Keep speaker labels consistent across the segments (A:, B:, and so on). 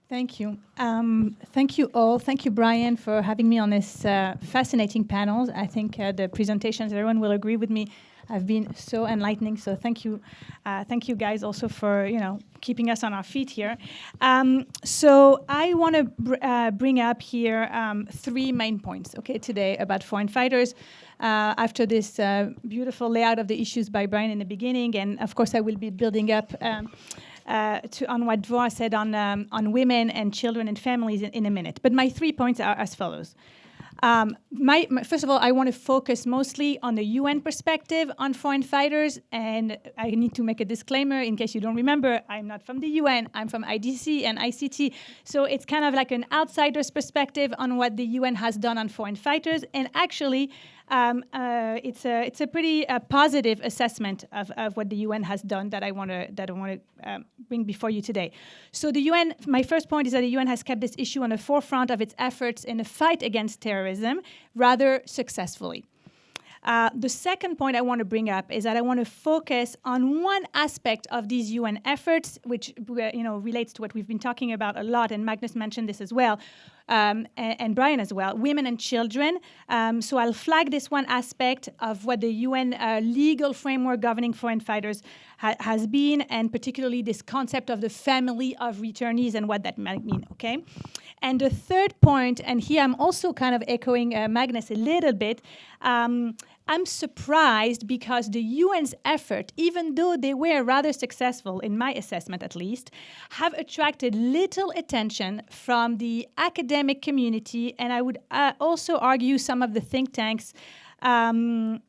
A: Thank you. Thank you all. Thank you, Brian, for having me on this fascinating panel. I think the presentations, everyone will agree with me, have been so enlightening. So thank you guys also for keeping us on our feet here. So I want to bring up here 3 main points, today about foreign fighters. After this beautiful layout of the issues by Brian in the beginning, and of course I will be building up on what Dvora said on women and children and families in a minute. But my 3 points are as follows. First of all, I want to focus mostly on the UN perspective on foreign fighters, and I need to make a disclaimer in case you don't remember, I'm not from the UN, I'm from IDC and ICT, so it's kind of like an outsider's perspective on what the UN has done on foreign fighters, and actually it's a pretty positive assessment of what the UN has done that I want to bring before you today. So the UN, my first point is that the UN has kept this issue on the forefront of its efforts in the fight against terrorism rather successfully. The second point I want to bring up is that I want to focus on one aspect of these UN efforts, which relates to what we've been talking about a lot, and Magnus mentioned this as well, and Brian as well, women and children. So I'll flag this one aspect of what the UN legal framework governing foreign fighters has been, and particularly this concept of the family of returnees and what that might mean, okay? And the third point, and here I'm also kind of echoing Magnus a little bit, I'm surprised because the UN's effort, even though they were rather successful, in my assessment at least, have attracted little attention from the academic community, and I would also argue some of the think tanks. And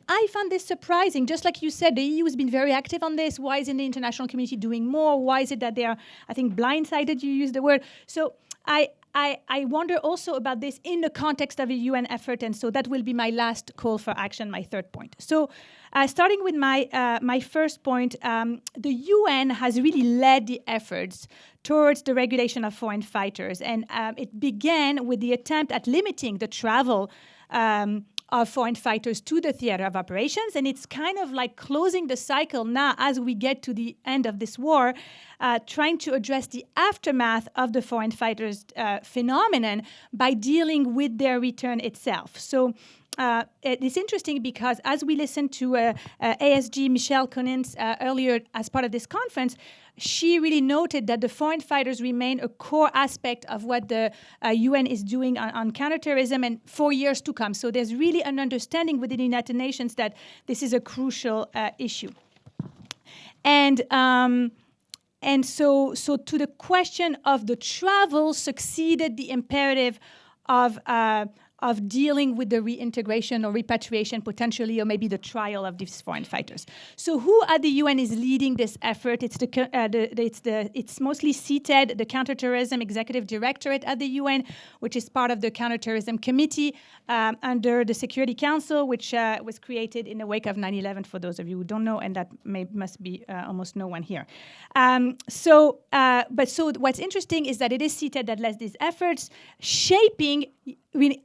A: I found this surprising. Just like you said, the EU has been very active on this. Why isn't the international community doing more? Why is it that they are, I think, blindsided, you used the word. So I wonder also about this in the context of a UN effort, and so that will be my last call for action, my third point. So starting with my first point, the UN has really led the efforts towards the regulation of foreign fighters, and it began with the attempt at limiting the travel of foreign fighters to the theater of operations, and it's kind of like closing the cycle now as we get to the end of this war, trying to address the aftermath of the foreign fighters phenomenon by dealing with their return itself. So it's interesting because as we listened to ASG Michelle Conins earlier as part of this conference, she really noted that the foreign fighters remain a core aspect of what the UN is doing on counterterrorism and for years to come. So there's really an understanding within the United Nations that this is a crucial issue. And so to the question of the travel succeeded the imperative of dealing with the reintegration or repatriation potentially, or maybe the trial of these foreign fighters. So who at the UN is leading this effort? It's mostly seated, the Counter-Terrorism Executive Directorate at the UN, which is part of the Counter-Terrorism Committee under the Security Council, which was created in the wake of 9/11, for those of you who don't know, and that must be almost no one here. So what's interesting is that it is seated that led these efforts, shaping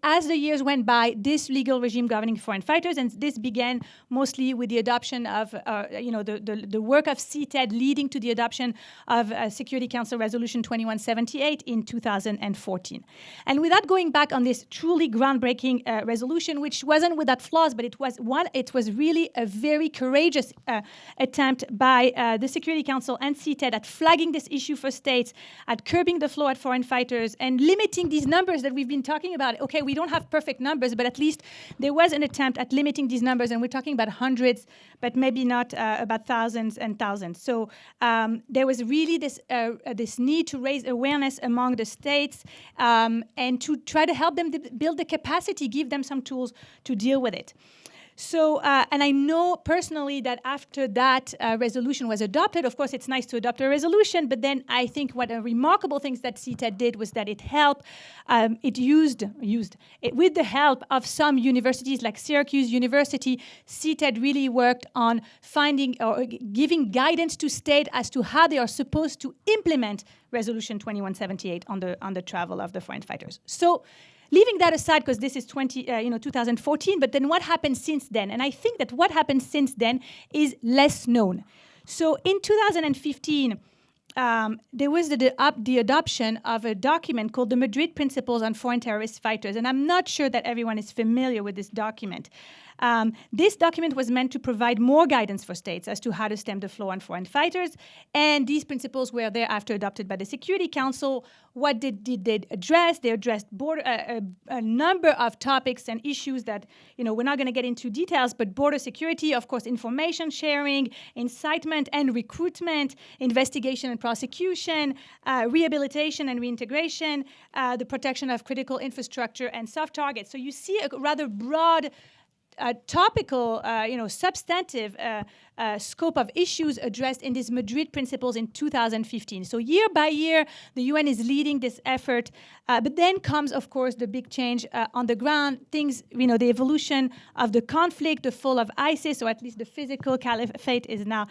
A: as the years went by, this legal regime governing foreign fighters, and this began mostly with the adoption of, the work of CTED leading to the adoption of Security Council Resolution 2178 in 2014. And without going back on this truly groundbreaking resolution, which wasn't without flaws, but it was really a very courageous attempt by the Security Council and CTED at flagging this issue for states, at curbing the flow at foreign fighters, and limiting these numbers that we've been talking about. Okay, we don't have perfect numbers, but at least there was an attempt at limiting these numbers, and we're talking about hundreds, but maybe not about thousands and thousands. So there was really this need to raise awareness among the states and to try to help them build the capacity, give them some tools to deal with it. So, and I know personally that after that resolution was adopted, of course, it's nice to adopt a resolution, but then I think what a remarkable things that CTED did was that it helped, with the help of some universities like Syracuse University, CTED really worked on finding or giving guidance to state as to how they are supposed to implement Resolution 2178 on the travel of the foreign fighters. So, leaving that aside, because this is 2014, but then what happened since then? And I think that what happened since then is less known. So in 2015, there was the adoption of a document called the Madrid Principles on Foreign Terrorist Fighters. And I'm not sure that everyone is familiar with this document. This document was meant to provide more guidance for states as to how to stem the flow on foreign fighters. And these principles were thereafter adopted by the Security Council. What did they address? They addressed a number of topics and issues that, we're not going to get into details, but border security, of course, information sharing, incitement and recruitment, investigation and prosecution, rehabilitation and reintegration, the protection of critical infrastructure and soft targets. So you see a rather broad topical, substantive scope of issues addressed in these Madrid Principles in 2015. So year by year, the UN is leading this effort. But then comes, of course, the big change on the ground. Things, the evolution of the conflict, the fall of ISIS, or at least the physical caliphate is now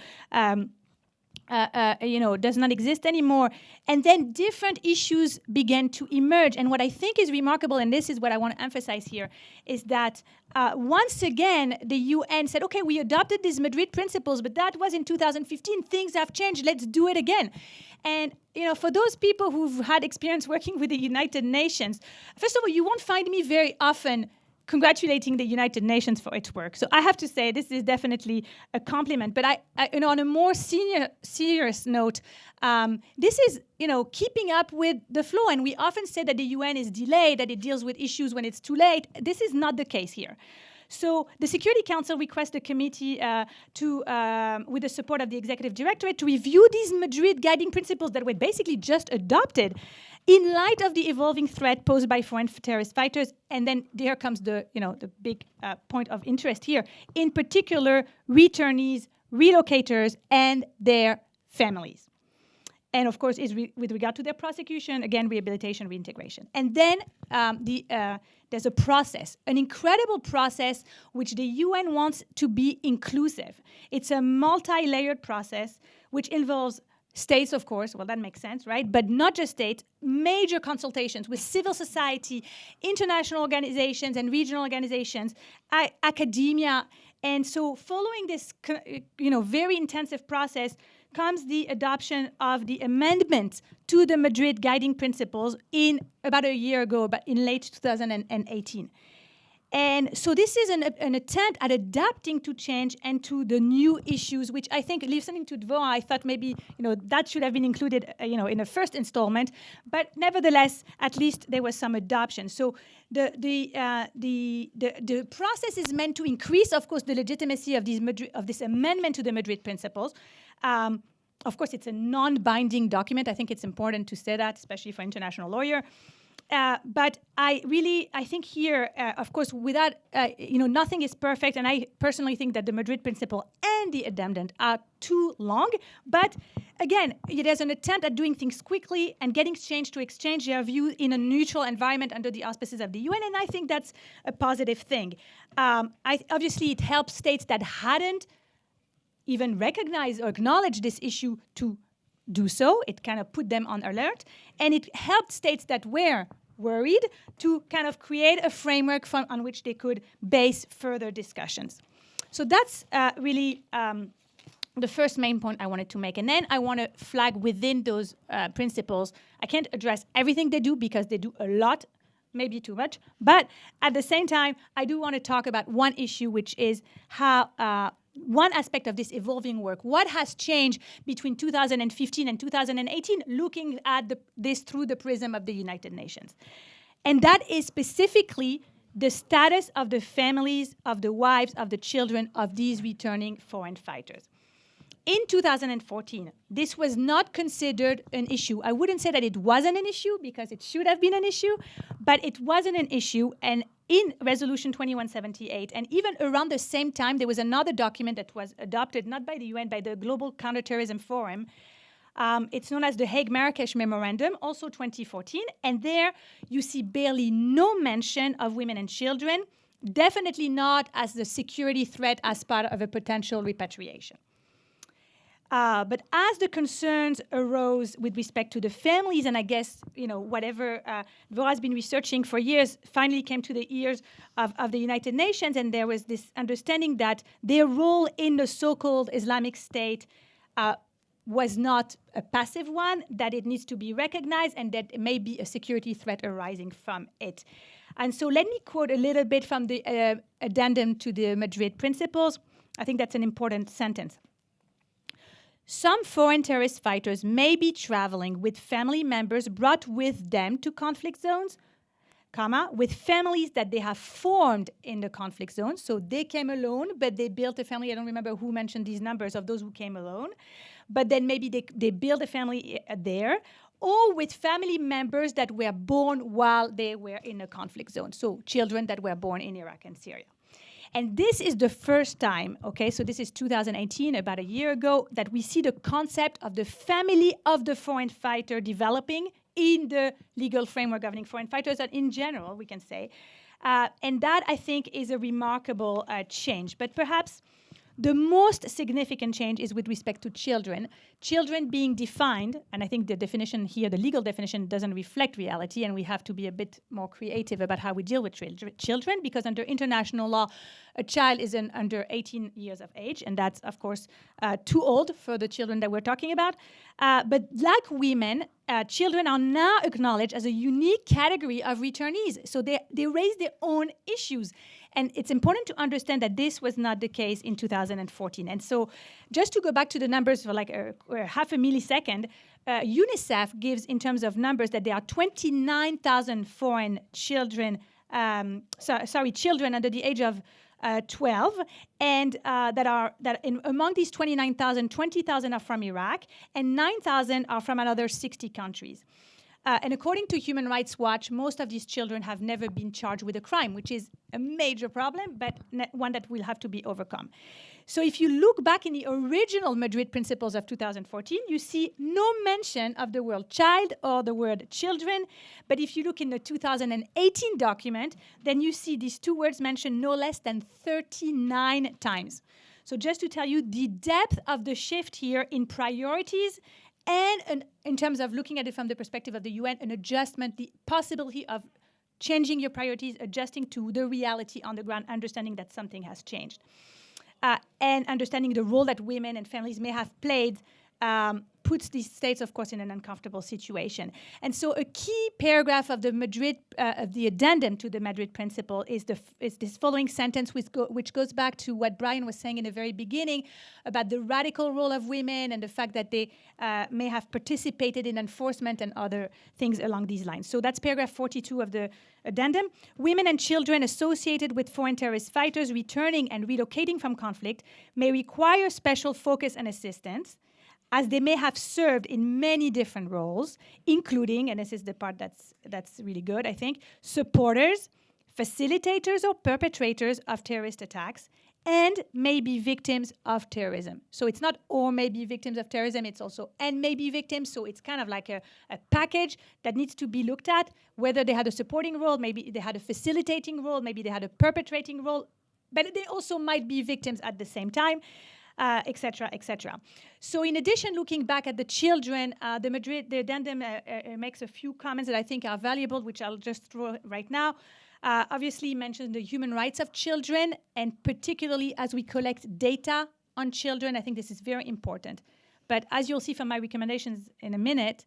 A: does not exist anymore. And then different issues began to emerge. And what I think is remarkable, and this is what I want to emphasize here, is that once again, the UN said, okay, we adopted these Madrid Principles, but that was in 2015. Things have changed. Let's do it again. And, for those people who've had experience working with the United Nations, first of all, you won't find me very often congratulating the United Nations for its work. So I have to say this is definitely a compliment. But I on a more serious note, this is, keeping up with the flow. And we often say that the UN is delayed, that it deals with issues when it's too late. This is not the case here. So the Security Council requests the committee with the support of the Executive Directorate, to review these Madrid guiding principles that were basically just adopted in light of the evolving threat posed by foreign terrorist fighters. And then there comes the big point of interest here, in particular, returnees, relocators, and their families. And of course, with regard to their prosecution, again, rehabilitation, reintegration. And then there's a process, an incredible process, which the UN wants to be inclusive. It's a multi-layered process, which involves states, of course, well, that makes sense, right? But not just states, major consultations with civil society, international organizations and regional organizations, academia. And so following this, very intensive process comes the adoption of the amendment to the Madrid Guiding Principles in about a year ago, but in late 2018. And so this is an attempt at adapting to change and to the new issues, which I think, listening to Dvoa, I thought maybe that should have been included in the first installment. But nevertheless, at least there was some adoption. So the process is meant to increase, of course, the legitimacy of this amendment to the Madrid Principles. Of course, it's a non-binding document. I think it's important to say that, especially for international lawyer. But I think here, of course, without, nothing is perfect. And I personally think that the Madrid Principle and the addendum are too long. But again, there's an attempt at doing things quickly and getting change to exchange their views in a neutral environment under the auspices of the UN. And I think that's a positive thing. Obviously, it helps states that hadn't even recognized or acknowledged this issue to do so. It kind of put them on alert. And it helped states that were worried to kind of create a framework on which they could base further discussions. So that's really the first main point I wanted to make. And then I want to flag within those principles. I can't address everything they do because they do a lot, maybe too much. But at the same time, I do want to talk about one issue, which is how one aspect of this evolving work, what has changed between 2015 and 2018, looking at this through the prism of the United Nations. And that is specifically the status of the families, of the wives, of the children of these returning foreign fighters. In 2014, this was not considered an issue. I wouldn't say that it wasn't an issue, because it should have been an issue, but it wasn't an issue. And in Resolution 2178, and even around the same time, there was another document that was adopted, not by the UN, by the Global Counter-Terrorism Forum. It's known as the Hague-Marrakesh Memorandum, also 2014. And there you see barely no mention of women and children, definitely not as the security threat as part of a potential repatriation. But as the concerns arose with respect to the families, and I guess, whatever Dvoa has been researching for years finally came to the ears of the United Nations, and there was this understanding that their role in the so-called Islamic State was not a passive one, that it needs to be recognized, and that it may be a security threat arising from it. And so let me quote a little bit from the addendum to the Madrid Principles. I think that's an important sentence. Some foreign terrorist fighters may be traveling with family members brought with them to conflict zones, with families that they have formed in the conflict zone. So they came alone, but they built a family. I don't remember who mentioned these numbers of those who came alone. But then maybe they built a family there, or with family members that were born while they were in a conflict zone. So children that were born in Iraq and Syria. And this is the first time, okay, so this is 2018, about a year ago, that we see the concept of the family of the foreign fighter developing in the legal framework governing foreign fighters, and in general, we can say. And that, I think, is a remarkable change. But perhaps the most significant change is with respect to children. Children being defined, and I think the definition here, the legal definition, doesn't reflect reality, and we have to be a bit more creative about how we deal with children, because under international law, a child is under 18 years of age, and that's, of course, too old for the children that we're talking about. But like women, children are now acknowledged as a unique category of returnees. So they raise their own issues. And it's important to understand that this was not the case in 2014. And so just to go back to the numbers for like half a millisecond, UNICEF gives in terms of numbers that there are 29,000 foreign children, children under the age of 12, and among these 29,000, 20,000 are from Iraq, and 9,000 are from another 60 countries. And according to Human Rights Watch, most of these children have never been charged with a crime, which is a major problem, but one that will have to be overcome. So if you look back in the original Madrid Principles of 2014, you see no mention of the word child or the word children. But if you look in the 2018 document, then you see these two words mentioned no less than 39 times. So just to tell you the depth of the shift here in priorities, and in terms of looking at it from the perspective of the UN, an adjustment, the possibility of changing your priorities, adjusting to the reality on the ground, understanding that something has changed. And understanding the role that women and families may have played puts these states, of course, in an uncomfortable situation. And so a key paragraph of the of the addendum to the Madrid Principle is this following sentence, which goes back to what Brian was saying in the very beginning about the radical role of women and the fact that they may have participated in enforcement and other things along these lines. So that's paragraph 42 of the addendum. Women and children associated with foreign terrorist fighters returning and relocating from conflict may require special focus and assistance, as they may have served in many different roles, including, and this is the part that's really good, I think, supporters, facilitators or perpetrators of terrorist attacks, and may be victims of terrorism. So it's not or may be victims of terrorism, it's also and may be victims. So it's kind of like a package that needs to be looked at, whether they had a supporting role, maybe they had a facilitating role, maybe they had a perpetrating role, but they also might be victims at the same time. Et cetera, et cetera. So in addition, looking back at the children, the addendum makes a few comments that I think are valuable, which I'll just throw right now. Obviously, mentions the human rights of children, and particularly as we collect data on children, I think this is very important. But as you'll see from my recommendations in a minute,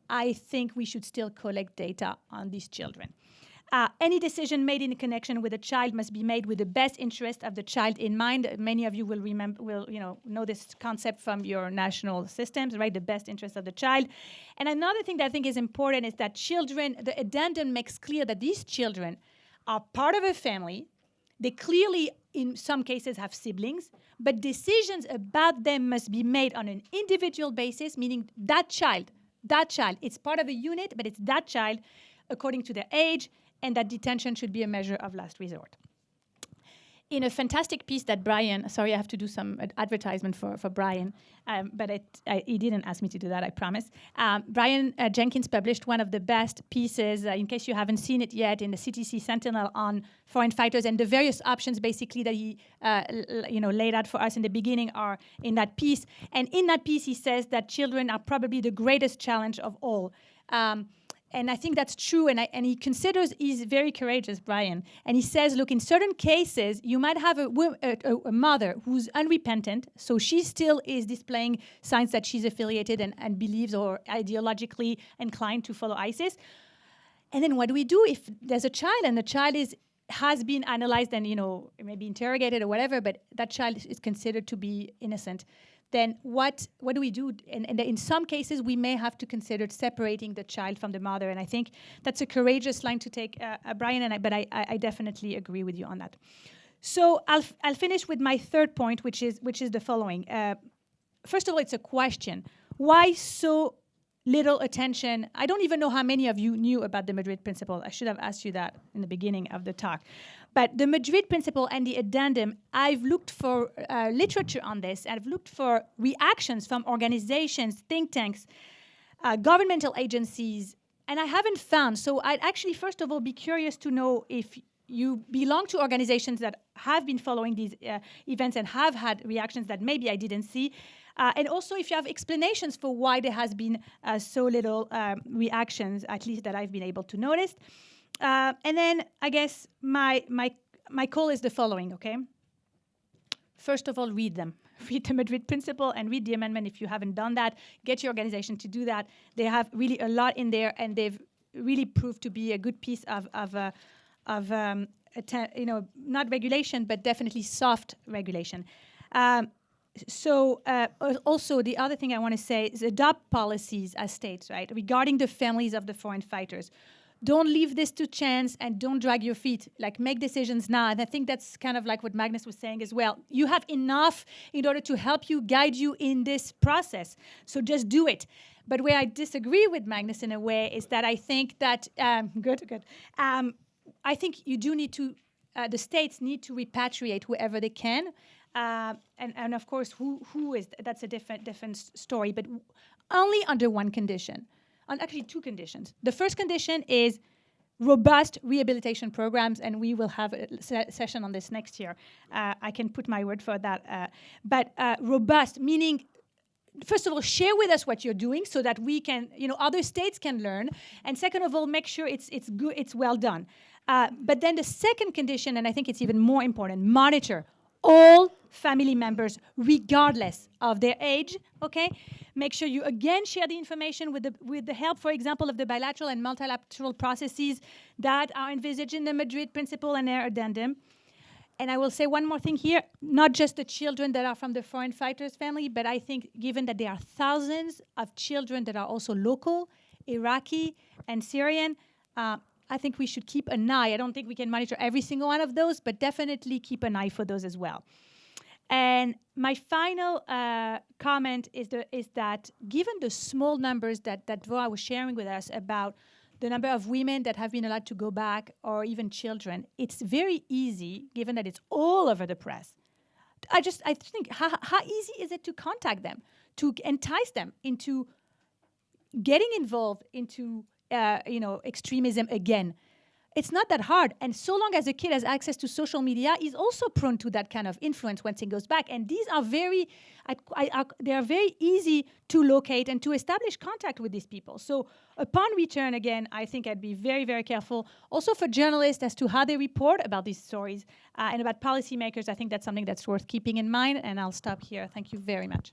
A: I think we should still collect data on these children. Any decision made in connection with a child must be made with the best interest of the child in mind. Many of you will know this concept from your national systems, right? The best interest of the child. And another thing that I think is important is that children, the addendum makes clear that these children are part of a family. They clearly, in some cases, have siblings, but decisions about them must be made on an individual basis, meaning that child, it's part of a unit, but it's that child according to their age, and that detention should be a measure of last resort. In a fantastic piece that Brian, sorry, I have to do some advertisement for Brian, but he didn't ask me to do that, I promise. Brian Jenkins published one of the best pieces, in case you haven't seen it yet, in the CTC Sentinel on foreign fighters, and the various options basically that he laid out for us in the beginning are in that piece. And in that piece, he says that children are probably the greatest challenge of all. and I think that's true, and he considers, he's very courageous, Brian, and he says, look, in certain cases, you might have a mother who's unrepentant, so she still is displaying signs that she's affiliated and believes or ideologically inclined to follow ISIS. And then what do we do if there's a child, and the child has been analyzed and, maybe interrogated or whatever, but that child is considered to be innocent? Then what do we do? And in some cases, we may have to consider separating the child from the mother. And I think that's a courageous line to take, Brian, but I definitely agree with you on that. So I'll finish with my third point, which is the following. First of all, it's a question. Why so little attention? I don't even know how many of you knew about the Madrid Principle. I should have asked you that in the beginning of the talk. But the Madrid Principle and the addendum, I've looked for literature on this. I've looked for reactions from organizations, think tanks, governmental agencies, and I haven't found. So I'd actually, first of all, be curious to know if you belong to organizations that have been following these events and have had reactions that maybe I didn't see. And also if you have explanations for why there has been so little reactions, at least that I've been able to notice. And then I guess my call is the following, okay? First of all, read them. Read the Madrid Principle and read the amendment if you haven't done that. Get your organization to do that. They have really a lot in there, and they've really proved to be a good piece of not regulation, but definitely soft regulation. Also, the other thing I want to say is adopt policies as states, right, regarding the families of the foreign fighters. Don't leave this to chance, and don't drag your feet. Like, make decisions now. And I think that's kind of like what Magnus was saying as well. You have enough in order to help you, guide you in this process. So just do it. But where I disagree with Magnus in a way is that I think that, I think you do need to, the states need to repatriate whoever they can. And of course, who is, that's a different story, but only under one condition. On actually two conditions. The first condition is robust rehabilitation programs, and we will have a session on this next year. I can put my word for that. But robust, meaning, first of all, share with us what you're doing so that we can, other states can learn. And second of all, make sure it's good, it's well done. But then the second condition, and I think it's even more important, monitor all family members, regardless of their age, okay? Make sure you, again, share the information with the help, for example, of the bilateral and multilateral processes that are envisaged in the Madrid Principle and their addendum. And I will say one more thing here, not just the children that are from the foreign fighters family, but I think given that there are thousands of children that are also local, Iraqi and Syrian, I think we should keep an eye. I don't think we can monitor every single one of those, but definitely keep an eye for those as well. And my final comment is that given the small numbers that Dvoa was sharing with us about the number of women that have been allowed to go back, or even children, it's very easy, given that it's all over the press. I think, how easy is it to contact them, to entice them into getting involved into extremism again? It's not that hard. And so long as a kid has access to social media, he's also prone to that kind of influence once he goes back. And these are they are very easy to locate and to establish contact with these people. So upon return, again, I think I'd be very, very careful. Also for journalists as to how they report about these stories and about policymakers, I think that's something that's worth keeping in mind. And I'll stop here. Thank you very much.